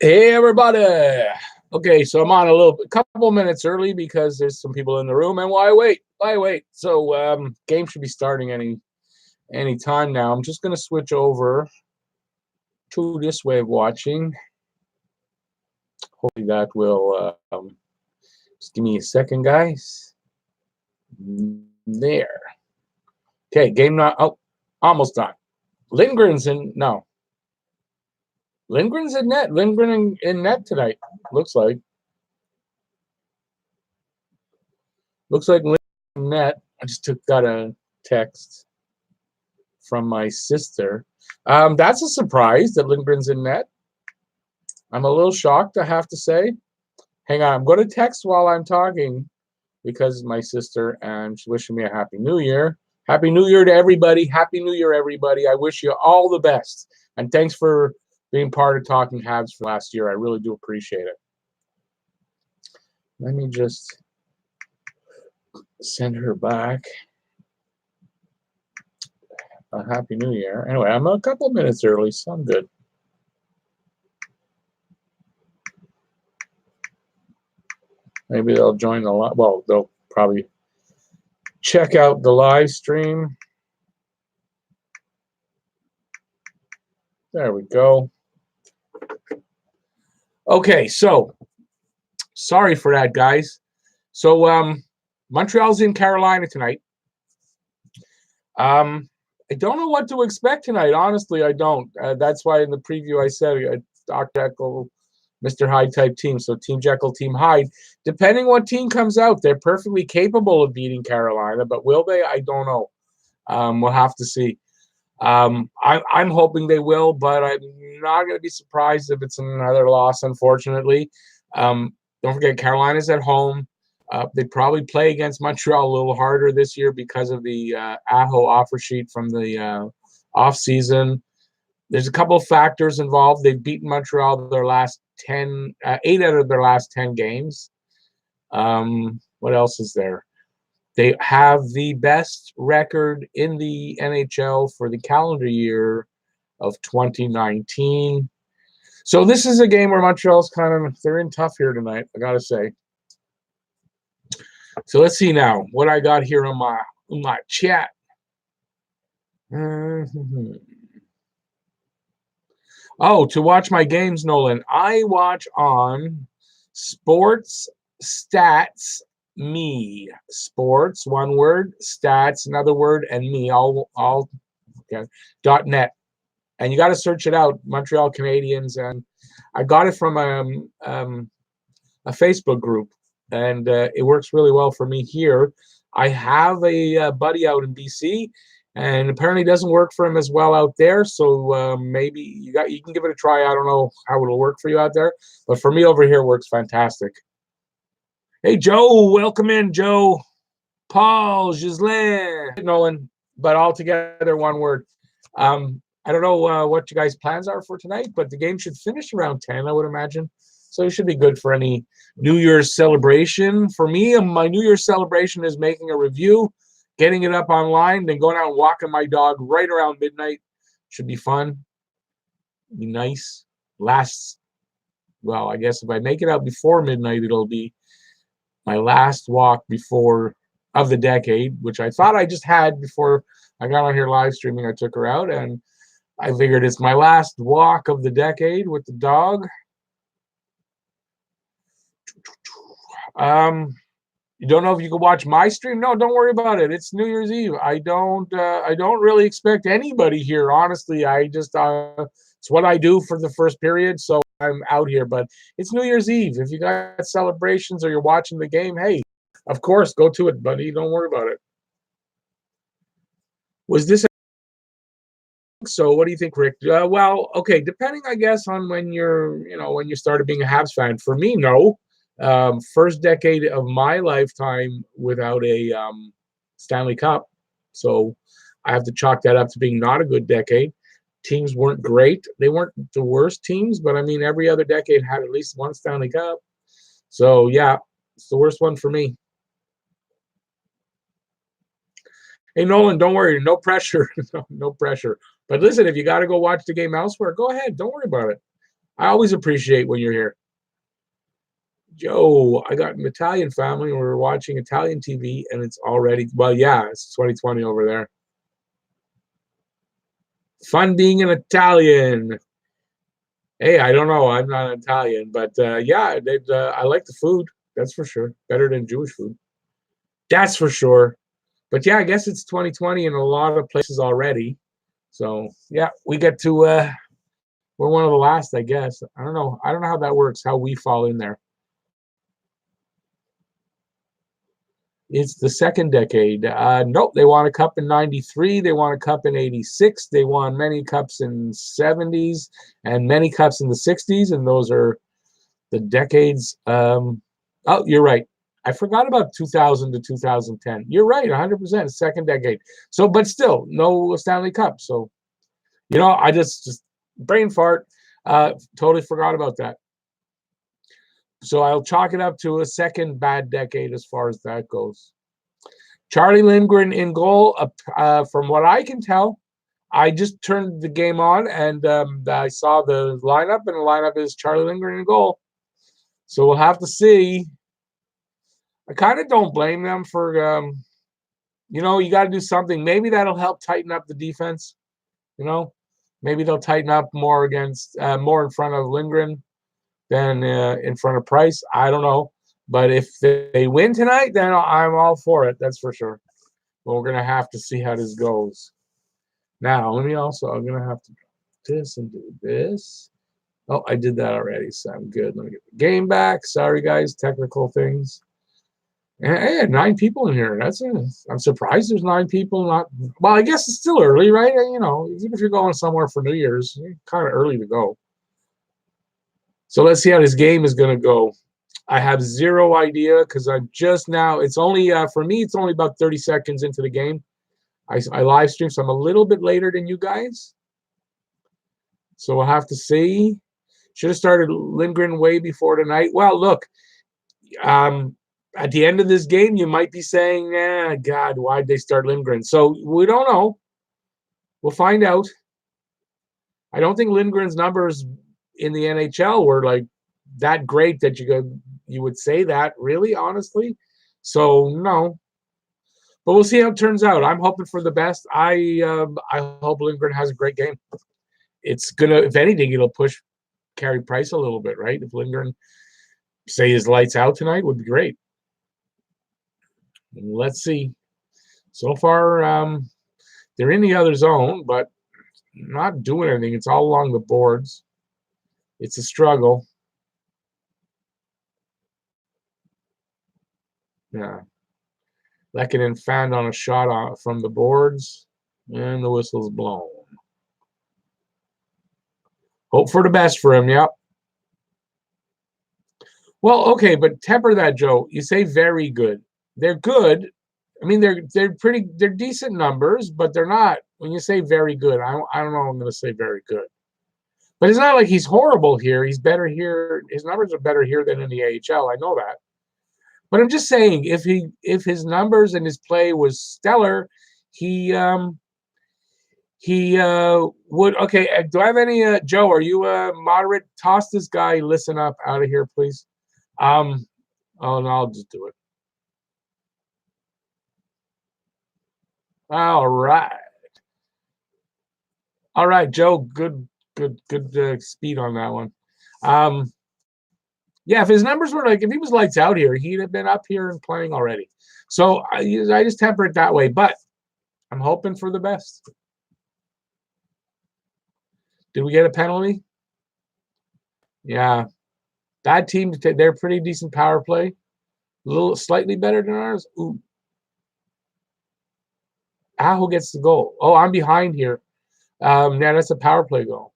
Hey everybody! Okay, so I'm on a couple minutes early because there's some people in the room, and why wait? Why wait? So game should be starting any time now. I'm just gonna switch over to this way of watching. Hopefully that will just give me a second, guys. There. Okay, game not almost done. Lindgren's in Lindgren's in net. Lindgren in net tonight. Looks like. Lindgren in net. I just got a text from my sister. That's a surprise that Lindgren's in net. I'm a little shocked, I have to say. Hang on, I'm going to text while I'm talking because my sister, and she's wishing me a Happy New Year. Happy New Year to everybody. Happy New Year, everybody. I wish you all the best. And thanks for being part of Talking Habs for last year. I really do appreciate it. Let me just send her back a Happy New Year. Anyway, I'm a couple minutes early, so I'm good. Maybe they'll join the live. Well, they'll probably check out the live stream. There we go. Okay, so sorry for that, guys. So Montreal's in Carolina tonight. I don't know what to expect tonight. Honestly, I don't. That's why in the preview I said Dr. Jekyll, Mr. Hyde type team. So Team Jekyll, Team Hyde. Depending what team comes out, they're perfectly capable of beating Carolina, but will they? I don't know. We'll have to see. I'm hoping they will, but I'm not going to be surprised if it's another loss, unfortunately. Don't forget, Carolina's at home. They probably play against Montreal a little harder this year because of the Aho offer sheet from the offseason. There's a couple of factors involved. They've beaten Montreal their last 8 out of their last 10 games. What else is there? They have the best record in the NHL for the calendar year of 2019. So this is a game where Montreal's they're in tough here tonight, I gotta say. So let's see now what I got here on my chat. Oh, to watch my games, Nolan, I watch on Sports Stats Me. Sports, one word, stats, another word, and me, all okay, .net. And you got to search it out, Montreal Canadiens. And I got it from a Facebook group, and it works really well for me here. I have a buddy out in BC, and apparently it doesn't work for him as well out there. So maybe you can give it a try. I don't know how it'll work for you out there, but for me over here, it works fantastic. Hey, Joe, welcome in, Joe. Paul, Ghislain, Nolan, but all together, one word. I don't know what you guys' plans are for tonight, but the game should finish around 10, I would imagine. So it should be good for any New Year's celebration. For me, my New Year's celebration is making a review, getting it up online, then going out and walking my dog right around midnight. Should be fun. Be nice. Well, I guess if I make it out before midnight, it'll be my last walk of the decade, which I thought I just had before I got on here live streaming. I took her out, and I figured it's my last walk of the decade with the dog. You don't know if you can watch my stream? No, don't worry about it. It's New Year's Eve. I don't really expect anybody here. Honestly, I just it's what I do for the first period, so I'm out here. But it's New Year's Eve. If you got celebrations or you're watching the game, hey, of course, go to it, buddy. Don't worry about it. Was this? So what do you think, Rick? Well, okay, depending, I guess, on when you started being a Habs fan. For me, no. First decade of my lifetime without a Stanley Cup. So I have to chalk that up to being not a good decade. Teams weren't great. They weren't the worst teams, but I mean, every other decade had at least one Stanley Cup. So yeah, it's the worst one for me. Hey, Nolan, don't worry. No pressure. No pressure. But listen, if you got to go watch the game elsewhere, go ahead. Don't worry about it. I always appreciate when you're here. Joe, I got an Italian family and we're watching Italian TV and it's already, well, yeah, it's 2020 over there. Fun being an Italian. Hey, I don't know. I'm not Italian, but yeah, I like the food. That's for sure. Better than Jewish food. That's for sure. But yeah, I guess it's 2020 in a lot of places already. So yeah, we get to we're one of the last, I guess. I don't know. I don't know how that works, how we fall in there. It's the second decade. Nope, they won a cup in 93. They won a cup in 86. They won many cups in 70s and many cups in the 60s. And those are the decades. Oh, you're right. I forgot about 2000 to 2010. You're right, 100%. Second decade. So, but still, no Stanley Cup. So, I just brain fart. Totally forgot about that. So I'll chalk it up to a second bad decade as far as that goes. Charlie Lindgren in goal. From what I can tell, I just turned the game on and I saw the lineup, and the lineup is Charlie Lindgren in goal. So we'll have to see. I kind of don't blame them for, you got to do something. Maybe that'll help tighten up the defense. Maybe they'll tighten up more more in front of Lindgren than in front of Price. I don't know. But if they win tonight, then I'm all for it. That's for sure. But we're going to have to see how this goes. Now, I'm going to have to do this and do this. Oh, I did that already, so I'm good. Let me get the game back. Sorry, guys, technical things. And I had 9 people in here. I'm surprised there's 9 people. Well, I guess it's still early, right? Even if you're going somewhere for New Year's, it's kind of early to go. So let's see how this game is going to go. I have zero idea because I'm just now. It's only for me. It's only about 30 seconds into the game. I live stream, so I'm a little bit later than you guys. So we'll have to see. Should have started Lindgren way before tonight. Well, look. At the end of this game, you might be saying, God, why'd they start Lindgren? So we don't know. We'll find out. I don't think Lindgren's numbers in the NHL were like that great that you would say that, really, honestly. So no. But we'll see how it turns out. I'm hoping for the best. I hope Lindgren has a great game. It's gonna, if anything, it'll push Carey Price a little bit, right? If Lindgren say his lights out tonight, would be great. Let's see. So far, they're in the other zone, but not doing anything. It's all along the boards. It's a struggle. Yeah. Lehkonen found on a shot from the boards, and the whistle's blown. Hope for the best for him, yep. Well, okay, but temper that, Joe. You say very good. They're good. I mean, they're decent numbers, but they're not. When you say very good, I don't know. I'm going to say very good, but it's not like he's horrible here. He's better here. His numbers are better here than in the AHL. I know that, but I'm just saying, if his numbers and his play was stellar, he would. Okay, do I have any? Joe, are you a moderate? Toss this guy. Listen up, out of here, please. Oh no, I'll just do it. All right. All right, Joe. Good speed on that one. Yeah, if his numbers were if he was lights out here, he'd have been up here and playing already. So I just temper it that way, but I'm hoping for the best. Did we get a penalty? Yeah. Bad team. They're pretty decent power play. A little slightly better than ours. Ooh. Aho gets the goal. Oh, I'm behind here. Yeah, that's a power play goal.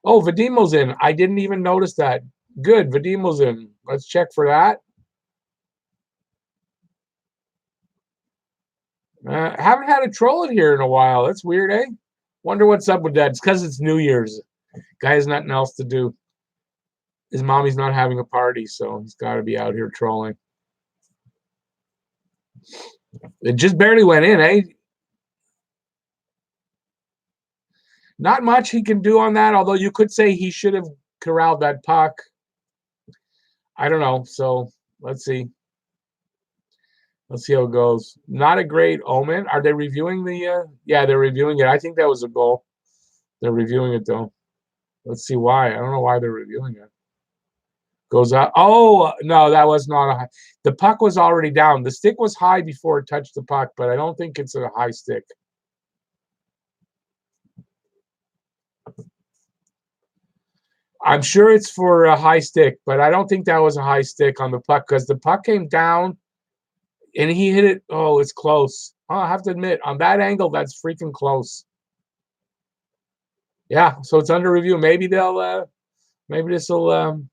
Oh, Vadimo's in. I didn't even notice that. Good, Vadimo's in. Let's check for that. Haven't had a troll in here in a while. That's weird, eh? Wonder what's up with that. It's because it's New Year's. Guy has nothing else to do. His mommy's not having a party, so he's got to be out here trolling. It just barely went in, eh? Not much he can do on that, although you could say he should have corralled that puck. I don't know. So let's see. Let's see how it goes. Not a great omen. Are they reviewing the yeah, they're reviewing it. I think that was a goal. They're reviewing it though. Let's see why. I don't know why they're reviewing it. Goes up. Oh, no, that was not a high. The puck was already down. The stick was high before it touched the puck, but I don't think it's a high stick. I'm sure it's for a high stick, but I don't think that was a high stick on the puck because the puck came down and he hit it. Oh, it's close. Oh, I have to admit, on that angle, that's freaking close. Yeah, so it's under review. Maybe they'll, maybe this will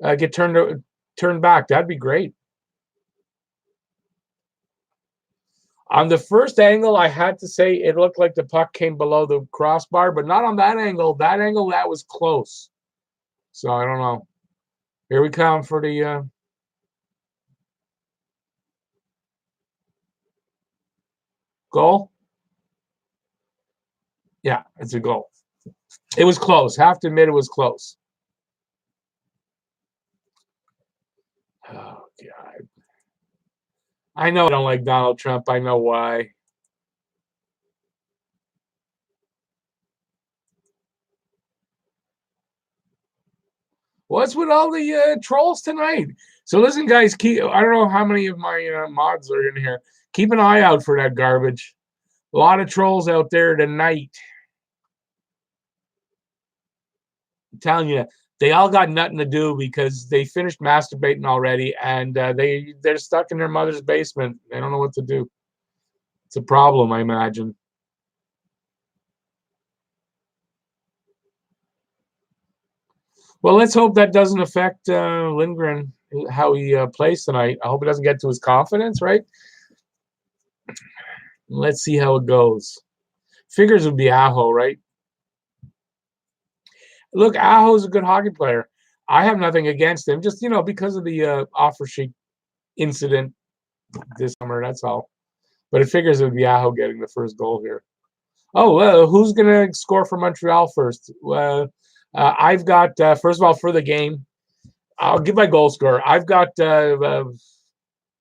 get turned back. That'd be great. On the first angle, I had to say it looked like the puck came below the crossbar, but not on that angle. That angle, that was close. So I don't know. Here we come for the goal. Yeah, it's a goal. It was close. Have to admit it was close. Oh, God. I know I don't like Donald Trump. I know why. What's with all the trolls tonight? So listen, guys. I don't know how many of my mods are in here. Keep an eye out for that garbage. A lot of trolls out there tonight. I'm telling you, they all got nothing to do because they finished masturbating already, and they're stuck in their mother's basement. They don't know what to do. It's a problem, I imagine. Well, let's hope that doesn't affect Lindgren, how he plays tonight. I hope it doesn't get to his confidence, right? Let's see how it goes. Figures would be Aho, right? Look, Aho's a good hockey player. I have nothing against him, just because of the offer sheet incident this summer. That's all. But it figures it would be Aho getting the first goal here. Oh, who's gonna score for Montreal first? I've got first of all for the game. I'll give my goal scorer. I've got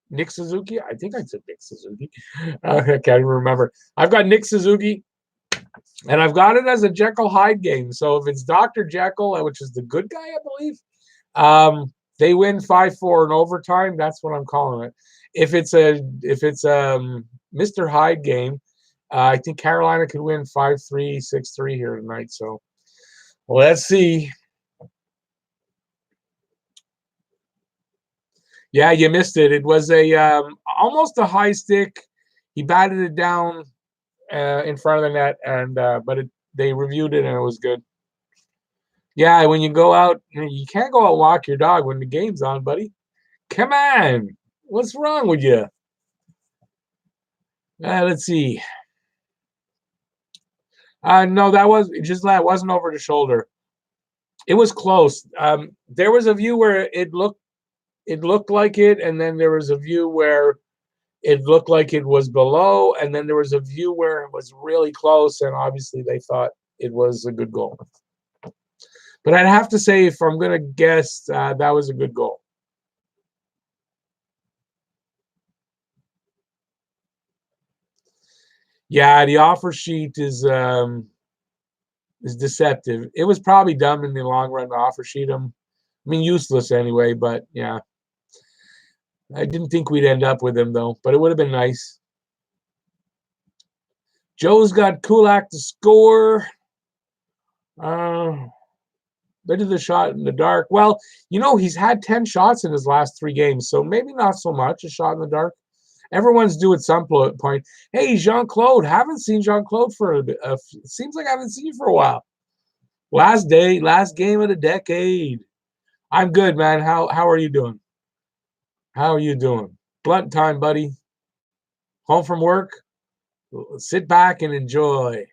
Nick Suzuki. I think I said Nick Suzuki. I can't even remember. I've got Nick Suzuki, and I've got it as a Jekyll Hyde game. So if it's Dr. Jekyll, which is the good guy, I believe, they win 5-4 in overtime. That's what I'm calling it. If it's Mr. Hyde game, I think Carolina could win 5-3, 6-3 here tonight. So let's see. Yeah, you missed it. It was a almost a high stick. He batted it down in front of the net, and they reviewed it and it was good. Yeah, when you go out, you can't go out and walk your dog when the game's on, buddy. Come on, what's wrong with you? Let's see. No, that wasn't over the shoulder. It was close. There was a view where it looked like it, and then there was a view where it looked like it was below, and then there was a view where it was really close, and obviously they thought it was a good goal. But I'd have to say, if I'm going to guess, that was a good goal. Yeah, the offer sheet is deceptive. It was probably dumb in the long run to offer sheet him. I mean, useless anyway, but yeah. I didn't think we'd end up with him, though, but it would have been nice. Joe's got Kulak to score. Bit of the shot in the dark. Well, he's had 10 shots in his last 3 games, so maybe not so much a shot in the dark. Everyone's due at some point. Hey, Jean-Claude, haven't seen Jean-Claude for a bit. Seems like I haven't seen you for a while. Last game of the decade. I'm good, man. How are you doing? How are you doing? Blunt time, buddy. Home from work? Sit back and enjoy.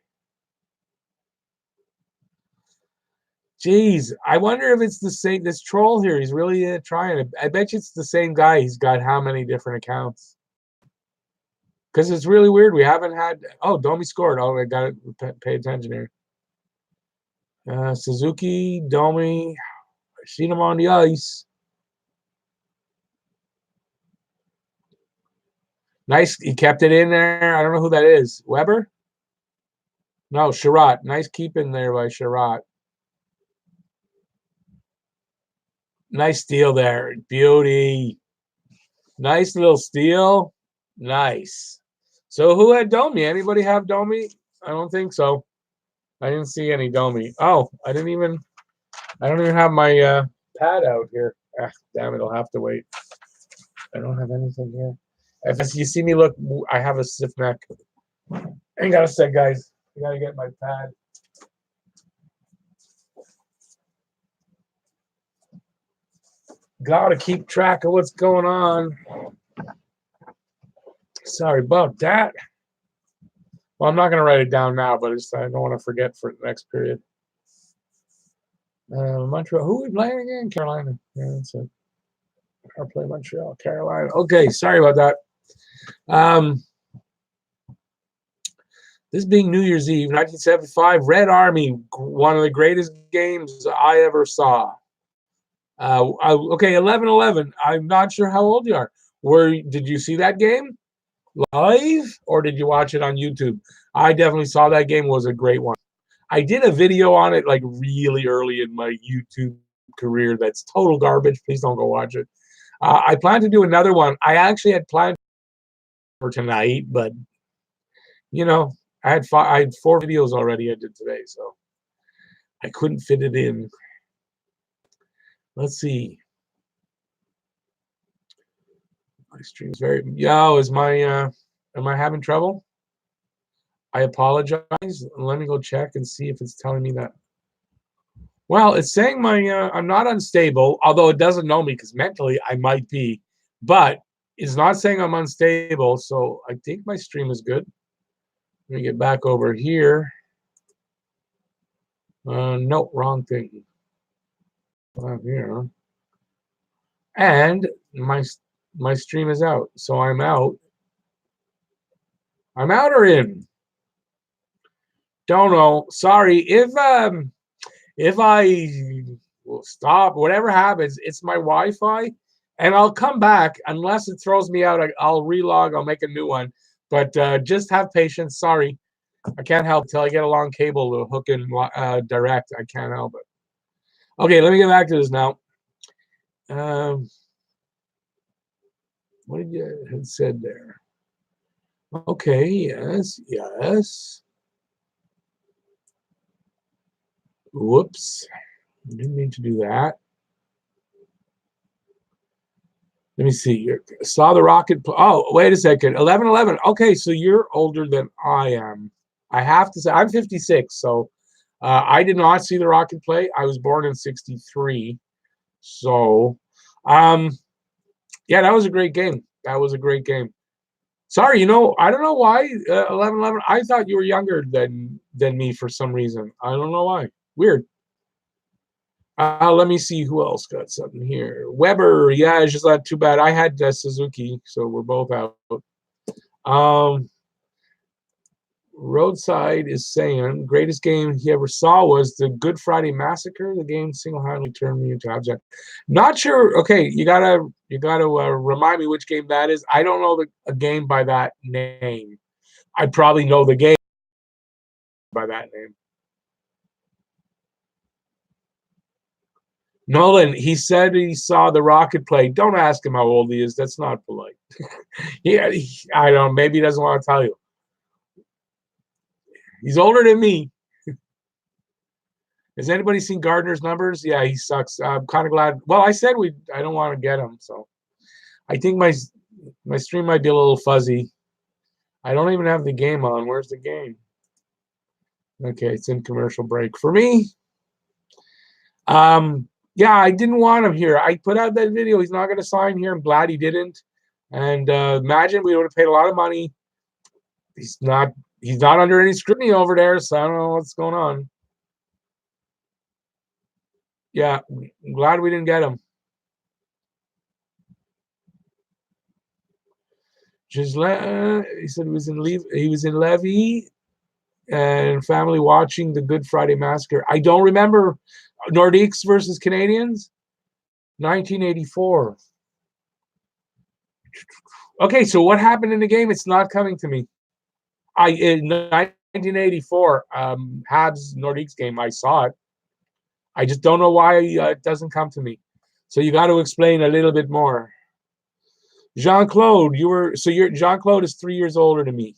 Jeez, I wonder if it's the same. This troll here, he's really trying. I bet you it's the same guy. He's got how many different accounts? Because it's really weird. We haven't had. Oh, Domi scored. Oh, I got to pay attention here. Suzuki, Domi. I've seen him on the ice. Nice. He kept it in there. I don't know who that is. Weber? No, Sherratt. Nice keeping there by Sherratt. Nice steal there. Beauty. Nice little steal. Nice. So who had Domi? Anybody have Domi? I don't think so. I didn't see any Domi. Oh, I don't even have my pad out here. Ah, damn it, I'll have to wait. I don't have anything here. If you see me look, I have a stiff neck. Hang on a sec, guys. I gotta get my pad. Gotta keep track of what's going on. Sorry about that. Well, I'm not gonna write it down now, but I don't want to forget for the next period. Montreal. Who are we playing again? Carolina. Yeah, that's it. I'll play Montreal, Carolina. Okay, sorry about that. This being New Year's Eve, 1975, Red Army, one of the greatest games I ever saw. Okay, 11-11. I'm not sure how old you are. Did you see that game live or did you watch it on YouTube? I definitely saw that game. It was a great one. I did a video on it like really early in my YouTube career. That's total garbage. Please don't go watch it. I plan to do another one. I actually had planned for tonight, but you know, I had 4 videos already I did today, so I couldn't fit it in. Let's see. My stream's very. Yo, am I having trouble? I apologize. Let me go check and see if it's telling me that. Well, it's saying I'm not unstable, although it doesn't know me because mentally I might be, but it's not saying I'm unstable. So I think my stream is good. Let me get back over here. No, wrong thing. Here. And my stream is out. So I'm out. I'm out or in? Don't know. Sorry. If I will stop, whatever happens, it's my Wi-Fi, and I'll come back unless it throws me out. I'll relog. I'll make a new one. But just have patience. Sorry, I can't help until I get a long cable to hook in direct. I can't help it. Okay, let me get back to this now. What did you have said there? Okay, yes, yes. Whoops, didn't mean to do that. Let me see. Saw the rocket. Oh, wait a second. 11-11. Okay, so you're older than I am. I have to say, I'm 56, so I did not see the rocket play. I was born in 63. So, yeah, that was a great game. That was a great game. Sorry, I don't know why 11-11. I thought you were younger than me for some reason. I don't know why. Weird. Let me see who else got something here. Weber, yeah, it's just not too bad. I had Suzuki, so we're both out. Roadside is saying greatest game he ever saw was the Good Friday Massacre. The game single-handedly turned me into Habs. Not sure. Okay, you gotta remind me which game that is. I don't know a game by that name. I probably know the game by that name. Nolan, he said he saw the rocket play. Don't ask him how old he is. That's not polite. Yeah, I don't know. Maybe he doesn't want to tell you. He's older than me. Has anybody seen Gardner's numbers? Yeah, he sucks. I'm kind of glad. Well, I said I don't want to get him, so I think my stream might be a little fuzzy. I don't even have the game on. Where's the game? Okay, it's in commercial break for me. Yeah, I didn't want him here. I put out that video. He's not going to sign here. I'm glad he didn't. And imagine we would have paid a lot of money. He's not under any scrutiny over there, so I don't know what's going on. Yeah, I'm glad we didn't get him. Gislain, he said he was in Levy and family watching the Good Friday Massacre. I don't remember. Nordiques versus Canadians, 1984. Okay, so what happened in the game? It's not coming to me. In 1984 Habs Nordiques game, I saw it. I just don't know why it doesn't come to me. So you got to explain a little bit more. Jean-Claude, you're Jean-Claude is 3 years older than me.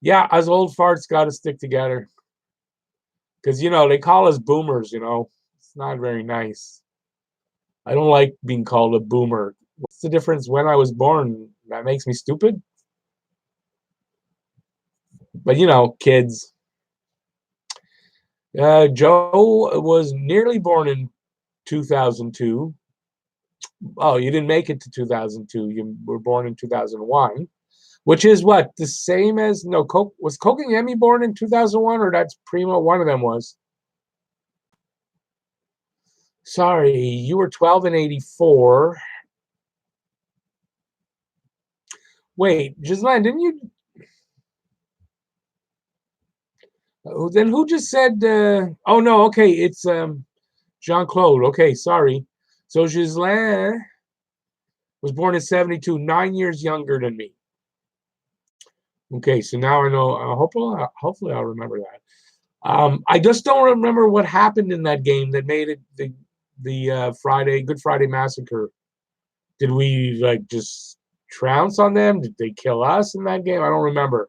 Yeah, us old farts got to stick together. Because, they call us boomers, It's not very nice. I don't like being called a boomer. What's the difference when I was born? That makes me stupid? But, kids. Joe was nearly born in 2002. Oh, you didn't make it to 2002. You were born in 2001, which is what? The same as, no, was Kokengemi born in 2001, or that's Primo? One of them was. Sorry, you were 12 in 84. Wait, Gislain, didn't you? Then who just said, oh, no, okay, it's Jean-Claude. Okay, sorry. So Gislain was born in 72, 9 years younger than me. Okay, so now I know. Hopefully I'll remember that. I just don't remember what happened in that game that made it the Good Friday Massacre. Did we just trounce on them? Did they kill us in that game? I don't remember.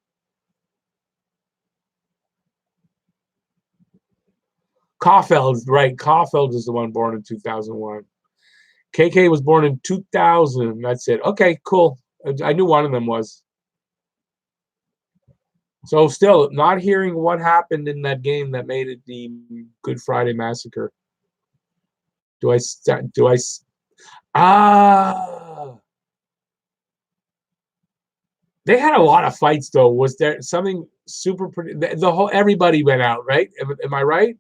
Caulfield, right? Caulfield is the one born in 2001. KK was born in 2000. That's it. Okay, cool. I knew one of them was. So still not hearing what happened in that game that made it the Good Friday Massacre. They had a lot of fights though. Was there something super the whole everybody went out, right? Am I right?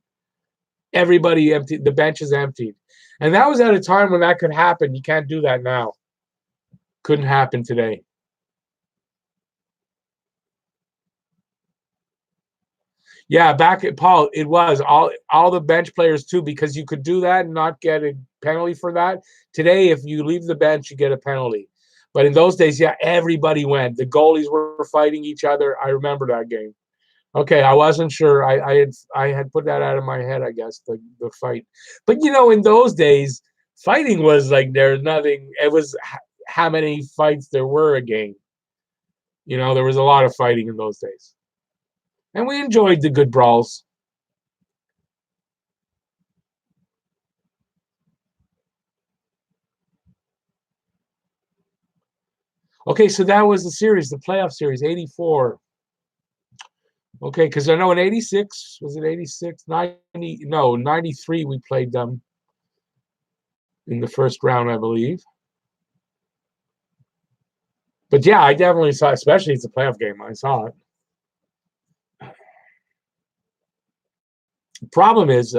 Everybody emptied, the benches emptied. And that was at a time when that could happen. You can't do that now. Couldn't happen today. Yeah, back at Paul, it was all the bench players too, because you could do that and not get a penalty for that. Today, if you leave the bench, you get a penalty. But in those days, yeah, everybody went. The goalies were fighting each other. I remember that game. Okay, I wasn't sure. I had put that out of my head, I guess, the fight. But in those days, fighting was like there's nothing. It was how many fights there were a game. There was a lot of fighting in those days. And we enjoyed the good brawls. Okay, so that was the series, the playoff series, 84. Okay, because I know in 86, was it 86? 90, no, 93 we played them in the first round, I believe. But yeah, I definitely saw, especially it's a playoff game, I saw it. The problem is,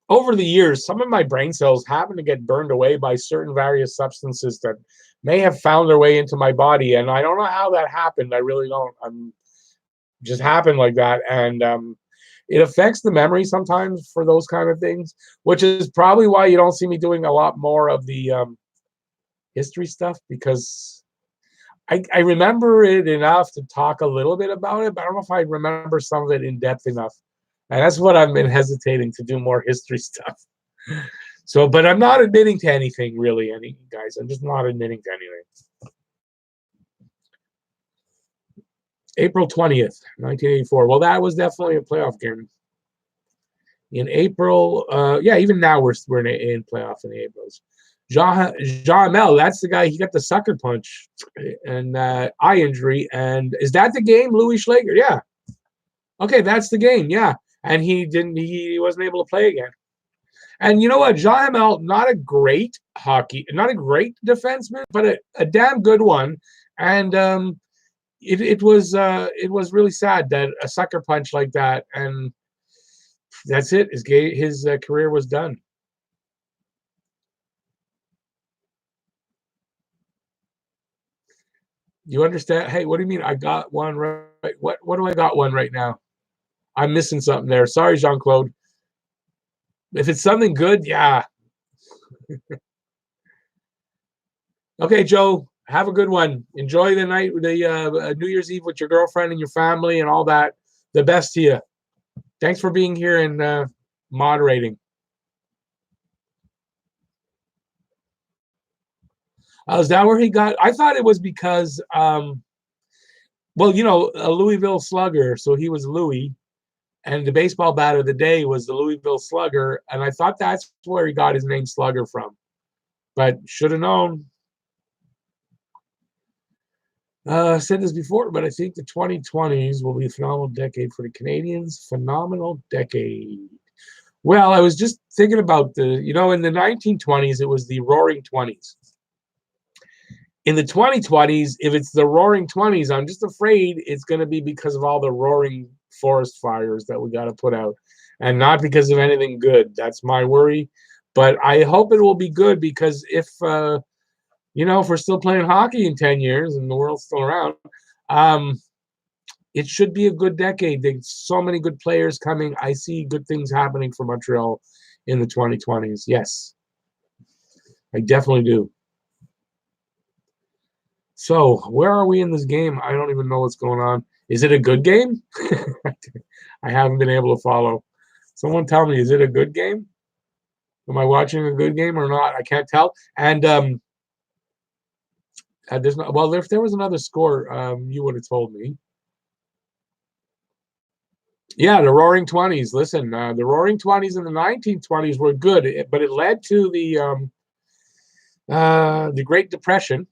over the years, some of my brain cells happen to get burned away by certain various substances that may have found their way into my body. And I don't know how that happened. I really don't. Just happened like that. And it affects the memory sometimes for those kind of things, which is probably why you don't see me doing a lot more of the history stuff, because I remember it enough to talk a little bit about it, but I don't know if I remember some of it in depth enough. And that's what I've been hesitating to do more history stuff. So, but I'm not admitting to anything really, guys. I'm just not admitting to anything. April 20th, 1984. Well, that was definitely a playoff game. In April, yeah, even now we're in playoff in the Aprils. Jean Mel, that's the guy. He got the sucker punch and eye injury. And is that the game, Louis Schlager? Yeah. Okay, that's the game. Yeah, and he wasn't able to play again. And you know what, Jean Hamel, not a great defenseman, but a damn good one. And it was really sad that a sucker punch like that, and that's it. His career was done. You understand? Hey, what do you mean? I got one right. What do I got one right now? I'm missing something there. Sorry, Jean-Claude. If it's something good, yeah. Okay, Joe. Have a good one. Enjoy the night, the New Year's Eve with your girlfriend and your family and all that. The best to you. Thanks for being here and moderating. Is that where he got? I thought it was because, well, you know, a Louisville Slugger. So he was Louis, and the baseball bat of the day was the Louisville Slugger, and I thought that's where he got his name Slugger from. But should have known. I said this before, but I think the 2020s will be a phenomenal decade for the Canadians. Phenomenal decade. Well, I was just thinking about in the 1920s, it was the Roaring 20s. In the 2020s, if it's the Roaring 20s, I'm just afraid it's going to be because of all the roaring forest fires that we got to put out, and not because of anything good. That's my worry. But I hope it will be good, because if we're still playing hockey in 10 years and the world's still around, it should be a good decade. There's so many good players coming. I see good things happening for Montreal in the 2020s. Yes, I definitely do. So where are we in this game? I don't even know what's going on. Is it a good game? I haven't been able to follow. Someone tell me, is it a good game? Am I watching a good game or not? I can't tell. And there's not, well, if there was another score, you would have told me. Yeah, the Roaring 20s. Listen, the Roaring 20s and the 1920s were good, but it led to the Great Depression,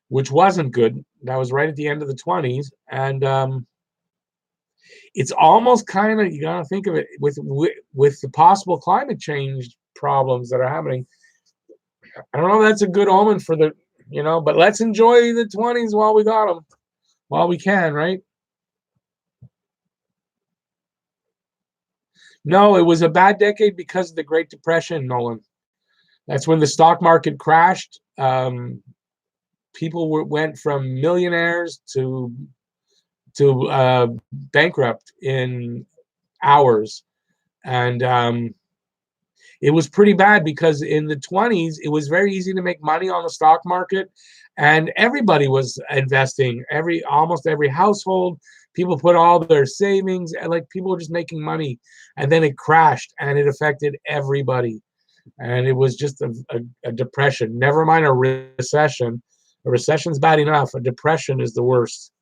which wasn't good. That was right at the end of the 20s, and it's almost kind of, you got to think of it with the possible climate change problems that are happening. I don't know if that's a good omen for but let's enjoy the 20s while we got them, while we can, right? No, it was a bad decade because of the Great Depression, Nolan. That's when the stock market crashed. People went from millionaires to bankrupt in hours, and it was pretty bad because in the 20s it was very easy to make money on the stock market, and everybody was investing. Almost every household, people put all their savings, and like people were just making money, and then it crashed and it affected everybody, and it was just a depression. Never mind a recession. A recession's bad enough. A depression is the worst.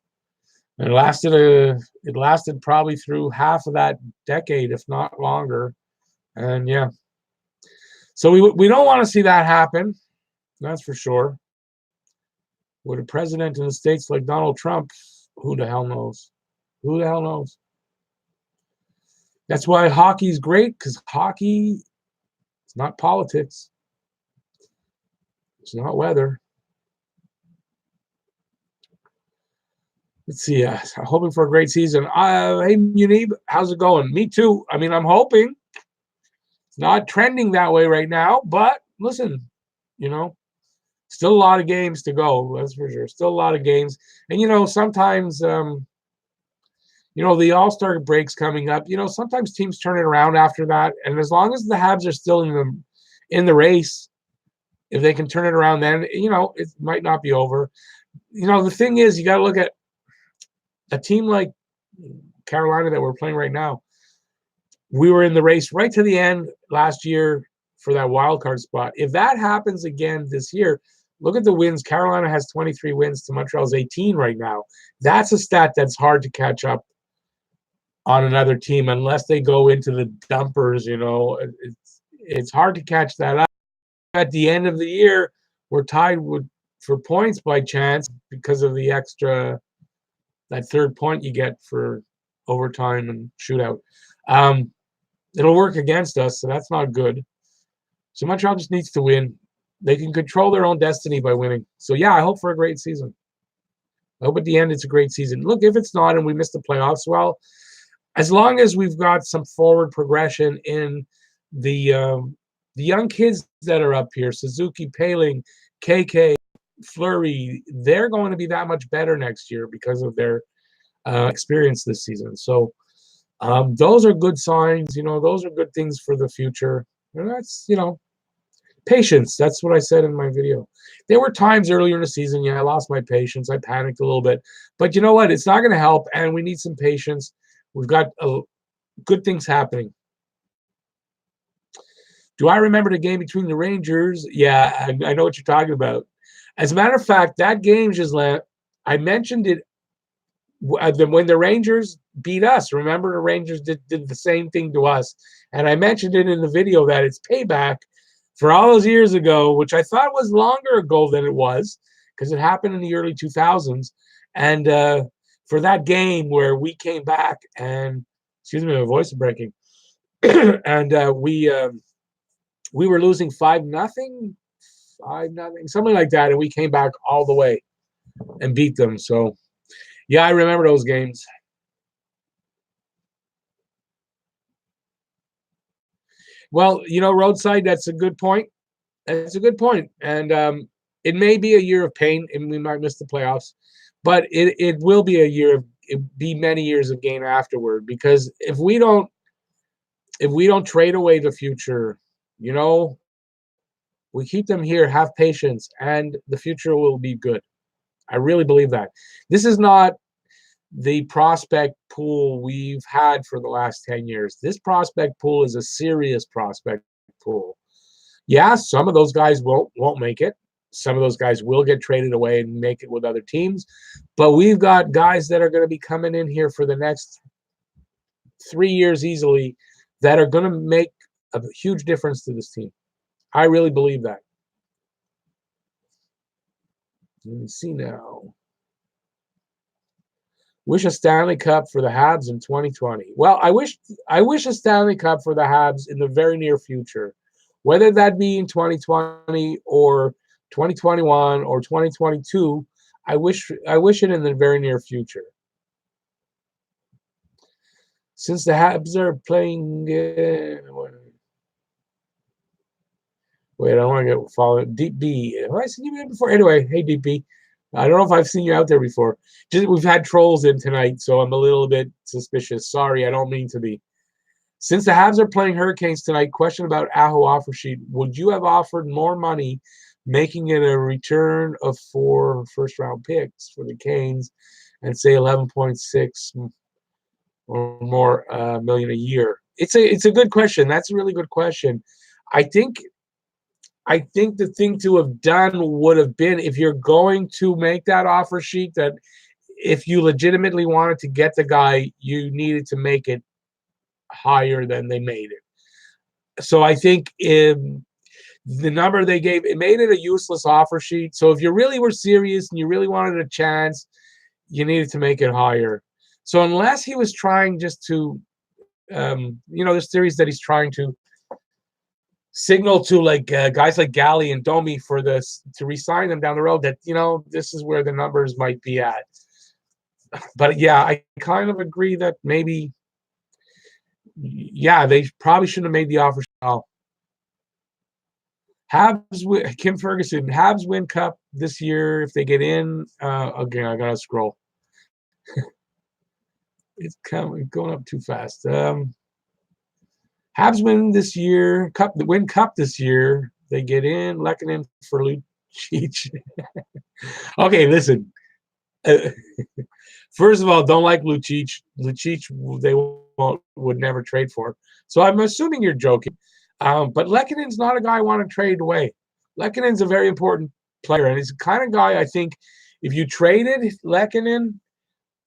And it lasted probably through half of that decade, if not longer. And yeah, so we don't want to see that happen. That's for sure. With a president in the States like Donald Trump, who the hell knows? Who the hell knows? That's why hockey's great, because hockey is not politics. It's not weather. Let's see. I'm hoping for a great season. Hey, Munib, how's it going? Me too. I mean, I'm hoping. It's not trending that way right now, but listen, still a lot of games to go. That's for sure. Still a lot of games, and sometimes, the All-Star break's coming up. Sometimes teams turn it around after that, and as long as the Habs are still in the race, if they can turn it around, then it might not be over. The thing is, you got to look at a team like Carolina that we're playing right now. We were in the race right to the end last year for that wild card spot. If that happens again this year, look at the wins. Carolina has 23 wins to Montreal's 18 right now. That's a stat that's hard to catch up on another team unless they go into the dumpers. It's hard to catch that up. At the end of the year, we're tied for points by chance because of the extra, that third point you get for overtime and shootout. It'll work against us, so that's not good. So Montreal just needs to win. They can control their own destiny by winning. So yeah, I hope for a great season. I hope at the end it's a great season. Look, if it's not and we miss the playoffs, well, as long as we've got some forward progression in the young kids that are up here, Suzuki, Paling, KK, Fleury, they're going to be that much better next year because of their experience this season. So those are good signs. Those are good things for the future. And that's, patience. That's what I said in my video. There were times earlier in the season, I lost my patience. I panicked a little bit. But you know what? It's not going to help, and we need some patience. We've got good things happening. Do I remember the game between the Rangers? Yeah, I know what you're talking about. As a matter of fact, that game, Ghislain, I mentioned it when the Rangers beat us. Remember, the Rangers did the same thing to us. And I mentioned it in the video that it's payback for all those years ago, which I thought was longer ago than it was, because it happened in the early 2000s. And for that game where we came back and, excuse me, my voice is breaking, and we were losing 5-0, something like that, and we came back all the way and beat them. So, yeah, I remember those games. Well, Roadside, that's a good point. That's a good point. And it may be a year of pain, and we might miss the playoffs, but it will be a year of many years of gain afterward, because if we don't trade away the future, we keep them here, have patience, and the future will be good. I really believe that. This is not the prospect pool we've had for the last 10 years. This prospect pool is a serious prospect pool. Yeah, some of those guys won't make it. Some of those guys will get traded away and make it with other teams. But we've got guys that are going to be coming in here for the next 3 years easily that are going to make a huge difference to this team. I really believe that. Let me see now. Wish a Stanley Cup for the Habs in 2020. Well, I wish a Stanley Cup for the Habs in the very near future, whether that be in 2020 or 2021 or 2022. I wish it in the very near future. Since the Habs are playing, wait, I don't want to get followed. Deep B. Have I seen you there before? Anyway, hey Deep B. I don't know if I've seen you out there before. We've had trolls in tonight, so I'm a little bit suspicious. Sorry, I don't mean to be. Since the Habs are playing Hurricanes tonight, question about Aho offer sheet. Would you have offered more money, making it a return of 4 first-round picks for the Canes and say 11.6 or more million a year? It's a good question. That's a really good question. I think the thing to have done would have been, if you're going to make that offer sheet, that if you legitimately wanted to get the guy, you needed to make it higher than they made it. So I think the number they gave, it made it a useless offer sheet. So if you really were serious and you really wanted a chance, you needed to make it higher. So unless he was trying just to, there's theories that he's trying to signal to guys like Galley and Domi for this to re-sign them down the road, that this is where the numbers might be at. But yeah, I kind of agree that maybe, yeah, they probably shouldn't have made the offer. Habs, Kim Ferguson, Habs win Cup this year if they get in. Again, I gotta scroll. It's going up too fast. Habs win this year. Win Cup this year. They get in. Lehkonen for Lucic. Okay, listen. First of all, don't like Lucic. Lucic, they would never trade for. So I'm assuming you're joking. But Lehkonen's not a guy I want to trade away. Lehkonen's a very important player, and he's the kind of guy I think if you traded Lehkonen,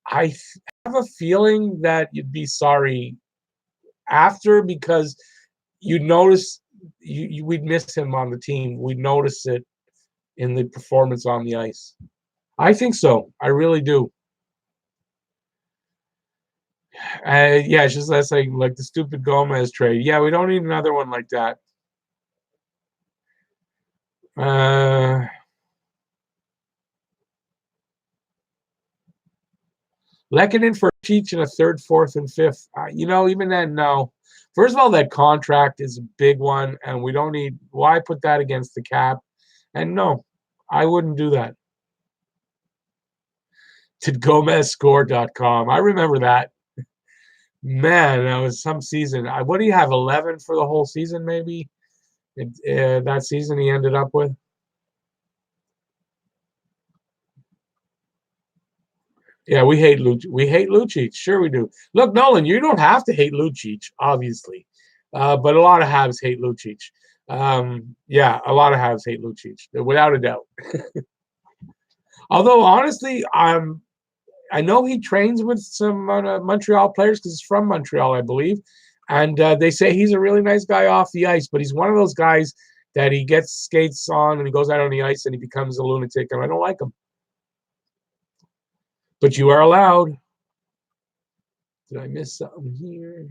I have a feeling that you'd be sorry after, because you'd notice we'd miss him on the team. We'd notice it in the performance on the ice. I think so. I really do. Yeah, it's just that's like the stupid Gomez trade. Yeah, we don't need another one like that. Lehkonen for Cheech in a 3rd, 4th, and 5th. Even then, no. First of all, that contract is a big one, and we don't need. Why put that against the cap? And no, I wouldn't do that. Did GomezScore.com. I remember that. Man, that was some season. What do you have, 11 for the whole season, maybe? That season he ended up with? Yeah, we hate Lucic. We hate Lucic. Sure we do. Look, Nolan, you don't have to hate Lucic, obviously. But a lot of Habs hate Lucic. Yeah, a lot of Habs hate Lucic, without a doubt. Although, honestly, I know he trains with some Montreal players because he's from Montreal, I believe. And they say he's a really nice guy off the ice, but he's one of those guys that he gets skates on and he goes out on the ice and he becomes a lunatic, and I don't like him. But you are allowed. Did I miss something here?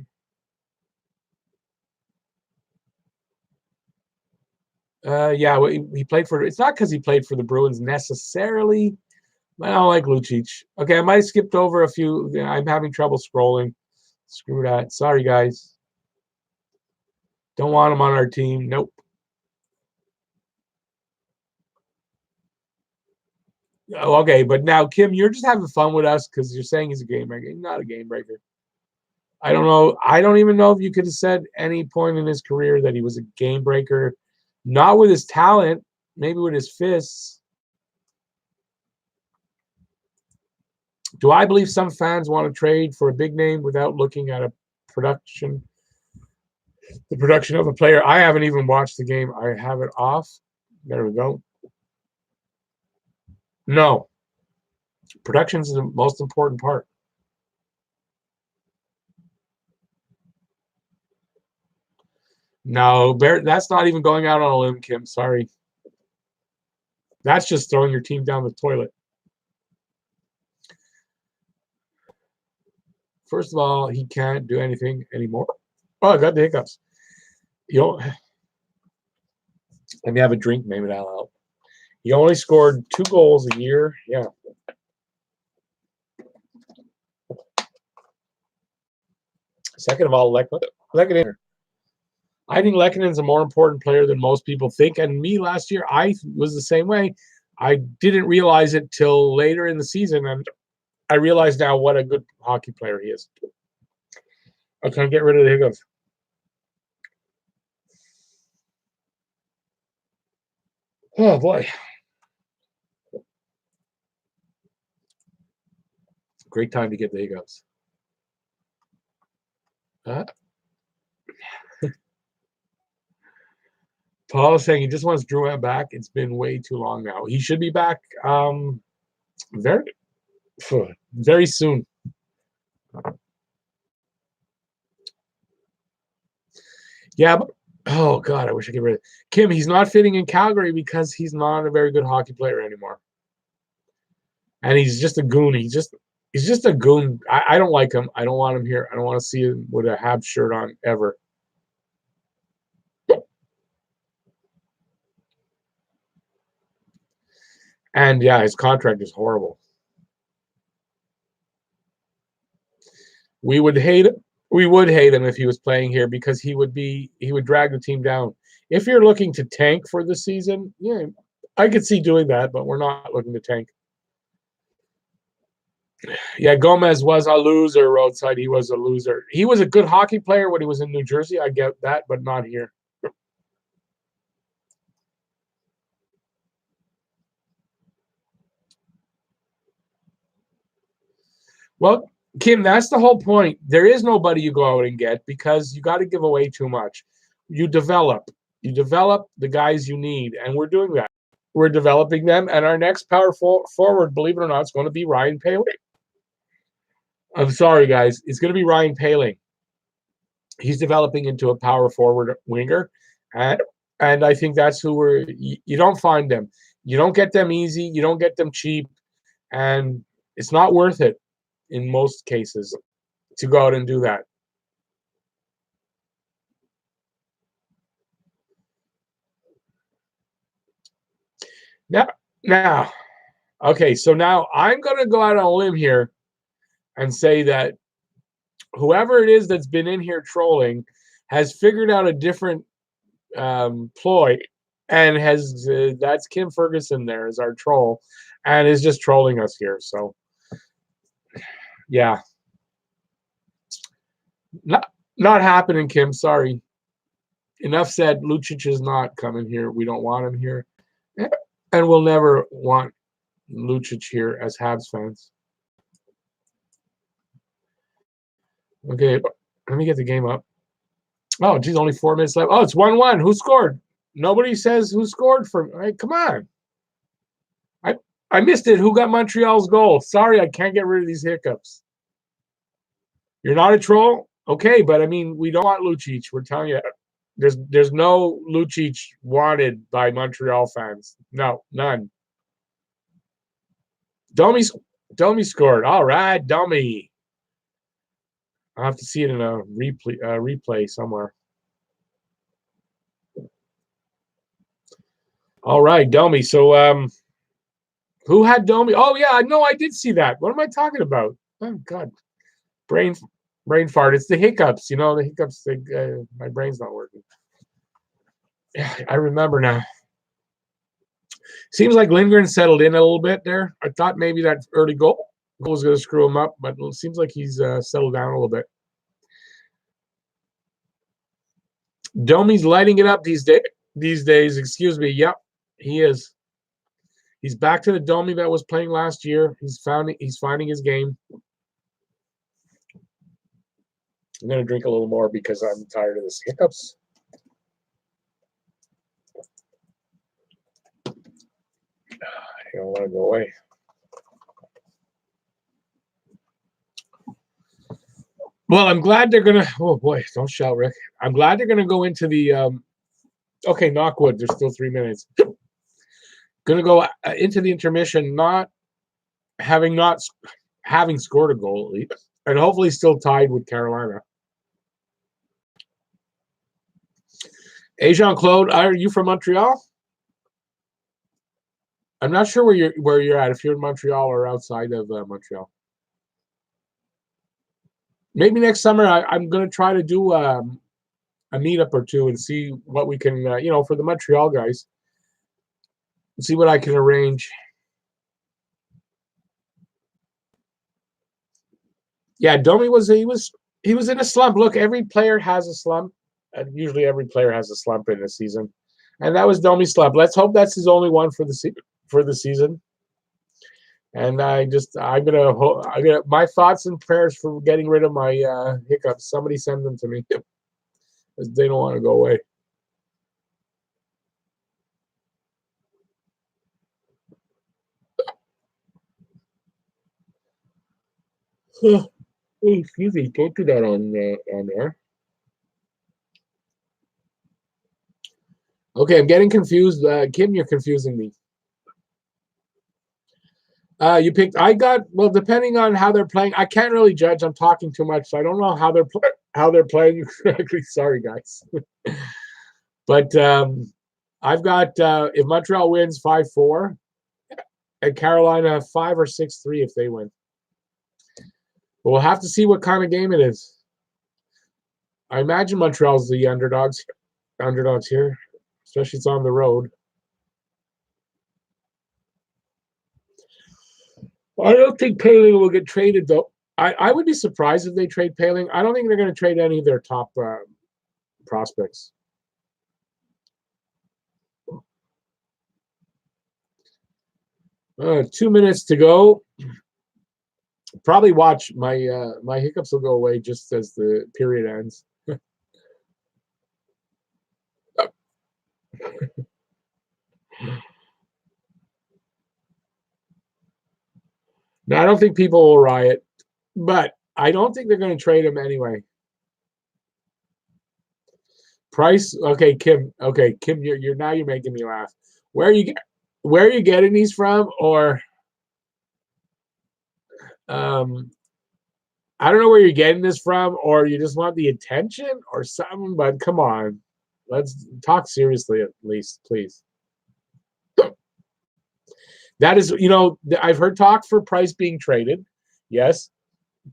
Yeah, well, he played for. It's not because he played for the Bruins necessarily. I don't like Lucic. Okay, I might have skipped over a few. I'm having trouble scrolling. Screw that. Sorry, guys. Don't want him on our team. Nope. Oh, okay, but now, Kim, you're just having fun with us because you're saying he's a game breaker. He's not a game breaker. I don't know. I don't even know if you could have said any point in his career that he was a game breaker. Not with his talent, maybe with his fists. Do I believe some fans want to trade for a big name without looking at the production of a player? I haven't even watched the game. I have it off. There we go. No. Production is the most important part. No, that's not even going out on a limb, Kim. Sorry. That's just throwing your team down the toilet. First of all, he can't do anything anymore. Oh, I got the hiccups. You know, let me have a drink. Maybe that'll help. He only scored 2 goals a year. Yeah. Second of all, Lehkonen. I think Lehkonen's a more important player than most people think. And me last year, I was the same way. I didn't realize it till later in the season, and I realize now what a good hockey player he is. I can't get rid of the hiccups. Oh boy. Great time to get the hiccups. Paul is saying he just wants Drouin back. It's been way too long now. He should be back very, very soon. Yeah, but oh god, I wish I could get rid of Kim. He's not fitting in Calgary because he's not a very good hockey player anymore, and he's just a goon. He's just a goon. I don't like him. I don't want him here. I don't want to see him with a Habs shirt on ever. And yeah, his contract is horrible. We would hate him. We would hate him if he was playing here because he would drag the team down. If you're looking to tank for the season, yeah, I could see doing that, but we're not looking to tank. Yeah, Gomez was a loser roadside. He was a loser. He was a good hockey player when he was in New Jersey. I get that, but not here. Well, Kim, that's the whole point. There is nobody you go out and get because you got to give away too much. You develop the guys you need, and we're doing that. We're developing them, and our next power forward, believe it or not, is going to be Ryan Poehling. I'm sorry, guys. It's going to be Ryan Poehling. He's developing into a power forward winger, and I think that's who you don't find them. You don't get them easy. You don't get them cheap, and it's not worth it in most cases to go out and do that. Now, okay, so now I'm going to go out on a limb here and say that whoever it is that's been in here trolling has figured out a different ploy, and has that's Kim Ferguson there is our troll, and is just trolling us here. So yeah, not happening, Kim. Sorry. Enough said. Lucic is not coming here. We don't want him here, and we'll never want Lucic here as Habs fans. Okay, let me get the game up. Oh, geez, only 4 minutes left. Oh, it's 1-1. Who scored? Nobody says who scored for. Hey, come on. I missed it. Who got Montreal's goal? Sorry, I can't get rid of these hiccups. You're not a troll? Okay, but I mean, we don't want Lucic. We're telling you, there's no Lucic wanted by Montreal fans. No, none. Domi scored. All right, Domi. I'll have to see it in a replay somewhere. All right, Domi. So, who had Domi? Oh yeah, no, I did see that. What am I talking about? Oh God, brain fart. It's the hiccups. You know, the hiccups. My brain's not working. Yeah, I remember now. Seems like Lindgren settled in a little bit there. I thought maybe that early goal was going to screw him up, but it seems like he's settled down a little bit. Domi's lighting it up these days. Excuse me. Yep, he is. He's back to the Domi that was playing last year. He's finding his game. I'm going to drink a little more because I'm tired of this hiccups. I don't want to go away. Well, I'm glad they're going to... Oh, boy. Don't shout, Rick. I'm glad they're going to go into the... Okay, knock wood. There's still 3 minutes. Going to go into the intermission not having scored a goal at least, and hopefully still tied with Carolina. Hey, Jean-Claude, are you from Montreal? I'm not sure where you're at, if you're in Montreal or outside of Montreal. Maybe next summer I'm going to try to do a meetup or two and see what we can, for the Montreal guys. See what I can arrange. Yeah, Domi was in a slump. Look, every player has a slump. Usually every player has a slump in a season. And that was Domi's slump. Let's hope that's his only one for the season. And I'm gonna my thoughts and prayers for getting rid of my hiccups. Somebody send them to me. Because they don't want to go away. Oh, excuse me. Don't do that on there. Okay, I'm getting confused. Kim, you're confusing me. You picked. Depending on how they're playing, I can't really judge. I'm talking too much, so I don't know how they're playing exactly. Sorry, guys. But I've got if Montreal wins 5-4, and Carolina 5 or 6-3 if they win. But we'll have to see what kind of game it is. I imagine Montreal's the underdogs here, especially it's on the road. I don't think Paling will get traded, though. I would be surprised if they trade Paling. I don't think they're going to trade any of their top prospects. Two minutes to go. Probably watch my my hiccups will go away just as the period ends. No, I don't think people will riot, but I don't think they're going to trade him anyway. Price, okay, Kim. Okay, Kim, you're now you're making me laugh. Where are you getting these from? Or I don't know where you're getting this from, or you just want the attention or something. But come on, let's talk seriously at least, please. That is, I've heard talk for Price being traded, yes,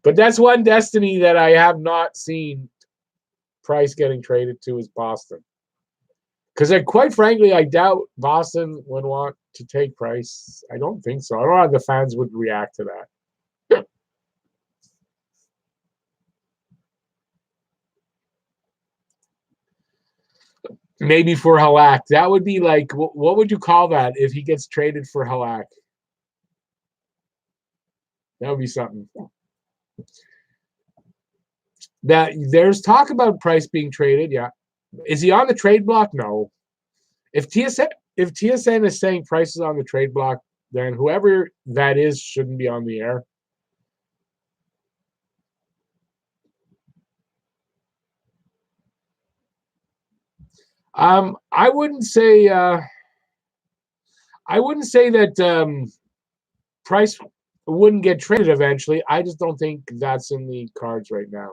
but that's one destiny that I have not seen Price getting traded to is Boston. Because quite frankly, I doubt Boston would want to take Price. I don't think so. I don't know how the fans would react to that. Maybe for Halak. That would be like, what would you call that if he gets traded for Halak? That would be something. That there's talk about Price being traded. Yeah. Is he on the trade block? No. If TSN is saying Price is on the trade block, then whoever that is shouldn't be on the air. I wouldn't say that Price wouldn't get traded eventually. I just don't think that's in the cards right now.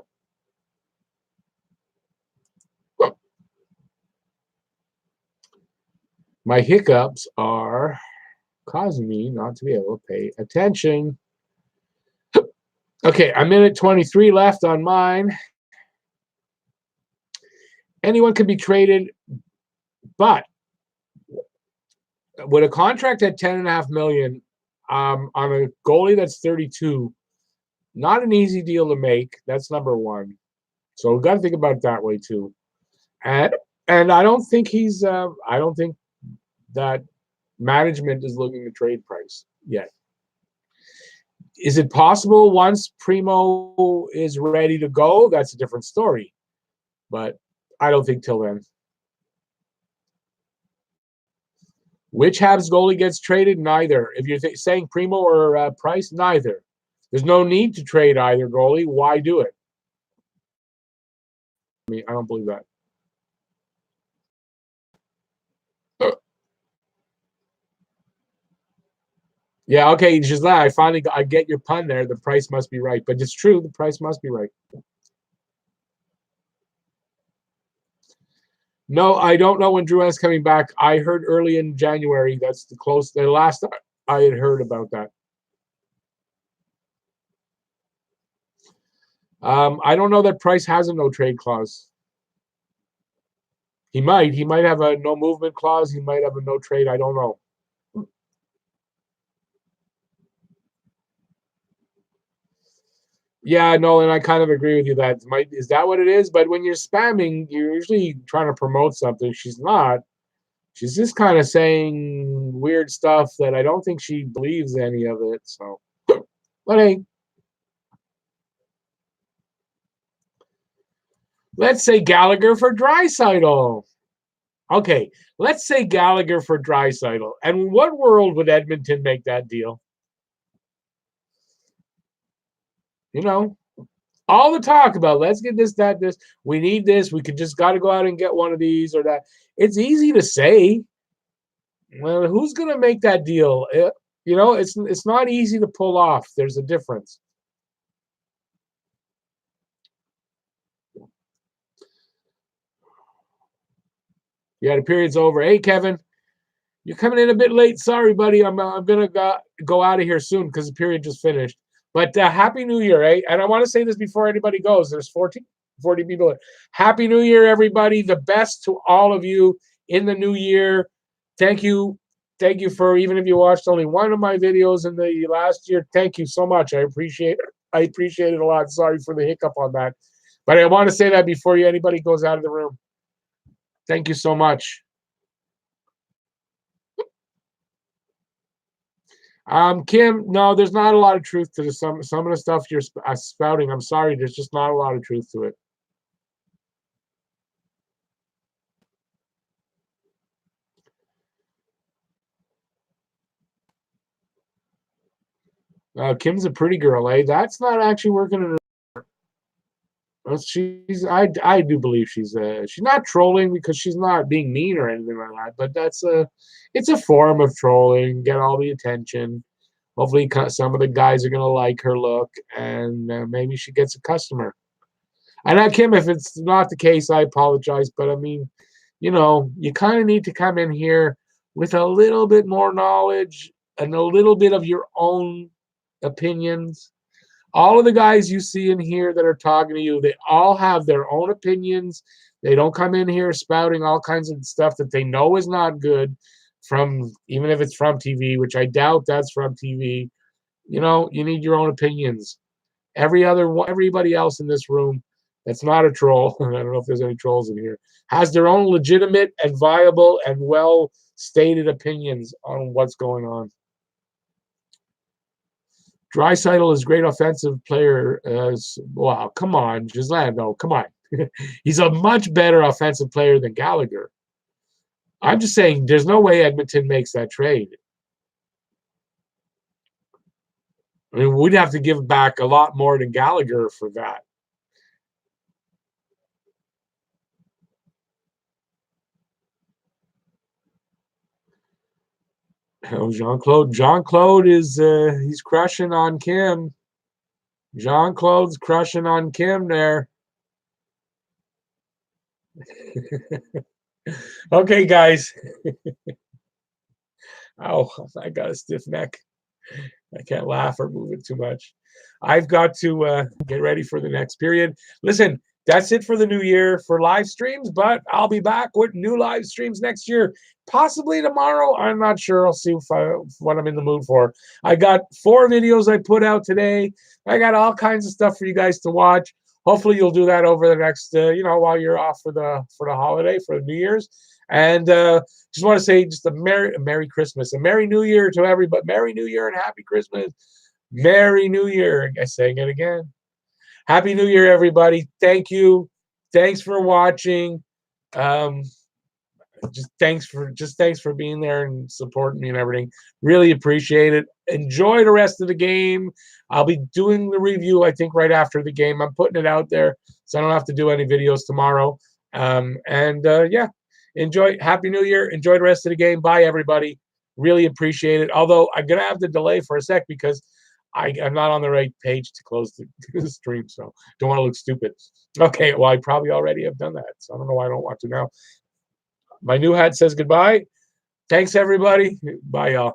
My hiccups are causing me not to be able to pay attention. Okay, a minute 23 left on mine. Anyone can be traded, but with a contract at $10.5 million on a goalie that's 32, not an easy deal to make. That's number one. So we've got to think about it that way too. And I don't think I don't think that management is looking to trade Price yet. Is it possible once Primo is ready to go? That's a different story. But I don't think till then. Which Habs goalie gets traded? Neither. If you're saying Primo or Price, neither. There's no need to trade either goalie. Why do it? I mean, I don't believe that. Yeah, okay, just I get your pun there. The price must be right. But it's true, the price must be right. No, I don't know when Drouin's coming back. I heard early in January. That's the last I had heard about that. I don't know that Price has a no trade clause. He might have a no movement clause. He might have a no trade. I don't know. Yeah, no, and I kind of agree with you. Is that what it is? But when you're spamming, you're usually trying to promote something. She's not. She's just kind of saying weird stuff that I don't think she believes any of it. So, but hey, let's say Gallagher for Draisaitl. Okay, let's say Gallagher for Draisaitl. And in what world would Edmonton make that deal? You know, all the talk about let's get this, that, this. We need this. We could just got to go out and get one of these or that. It's easy to say. Well, who's going to make that deal? It's not easy to pull off. There's a difference. Yeah, the period's over. Hey, Kevin, you're coming in a bit late. Sorry, buddy. I'm going to go out of here soon because the period just finished. But Happy New Year, eh? And I want to say this before anybody goes. There's 40 people. Happy New Year, everybody. The best to all of you in the new year. Thank you. Thank you for, even if you watched only one of my videos in the last year, thank you so much. I appreciate it. I appreciate it a lot. Sorry for the hiccup on that. But I want to say that before anybody goes out of the room. Thank you so much. Kim, no, there's not a lot of truth to this. Some of the stuff you're spouting, I'm sorry, there's just not a lot of truth to it. Kim's a pretty girl, eh? That's not actually working in her. I do believe she's not trolling because she's not being mean or anything like that, but it's a form of trolling, get all the attention. Hopefully some of the guys are going to like her look, and maybe she gets a customer. And Kim, if it's not the case, I apologize. But I mean, you kind of need to come in here with a little bit more knowledge and a little bit of your own opinions. All of the guys you see in here that are talking to you, they all have their own opinions. They don't come in here spouting all kinds of stuff that they know is not good from, even if it's from TV, which I doubt that's from TV. You know, you need your own opinions. Everybody else in this room that's not a troll, I don't know if there's any trolls in here, has their own legitimate and viable and well stated opinions on what's going on. Draisaitl is a great offensive player. Wow, come on, Gislando, come on. He's a much better offensive player than Gallagher. I'm just saying there's no way Edmonton makes that trade. I mean, we'd have to give back a lot more than Gallagher for that. Oh, Jean-Claude. Jean-Claude is he's crushing on Kim. Jean-Claude's crushing on Kim there. Okay, guys. Oh, I got a stiff neck. I can't laugh or move it too much. I've got to get ready for the next period. Listen, that's it for the new year for live streams, but I'll be back with new live streams next year. Possibly tomorrow. I'm not sure. I'll see what I'm in the mood for. I got 4 videos I put out today. I got all kinds of stuff for you guys to watch. Hopefully you'll do that over the next, while you're off for the holiday, for New Year's. And just want to say just a Merry Christmas, a Merry New Year to everybody. Merry New Year and Happy Christmas. Merry New Year. I'm saying it again. Happy New Year, everybody. Thank you. Thanks for watching. Thanks for being there and supporting me and everything. Really appreciate it. Enjoy the rest of the game. I'll be doing the review, I think, right after the game. I'm putting it out there so I don't have to do any videos tomorrow. Yeah. Enjoy. Happy New Year. Enjoy the rest of the game. Bye, everybody. Really appreciate it. Although I'm going to have to delay for a sec because I'm not on the right page to close the stream, so don't want to look stupid. Okay, well, I probably already have done that, so I don't know why I don't want to now. My new hat says goodbye. Thanks, everybody. Bye, y'all.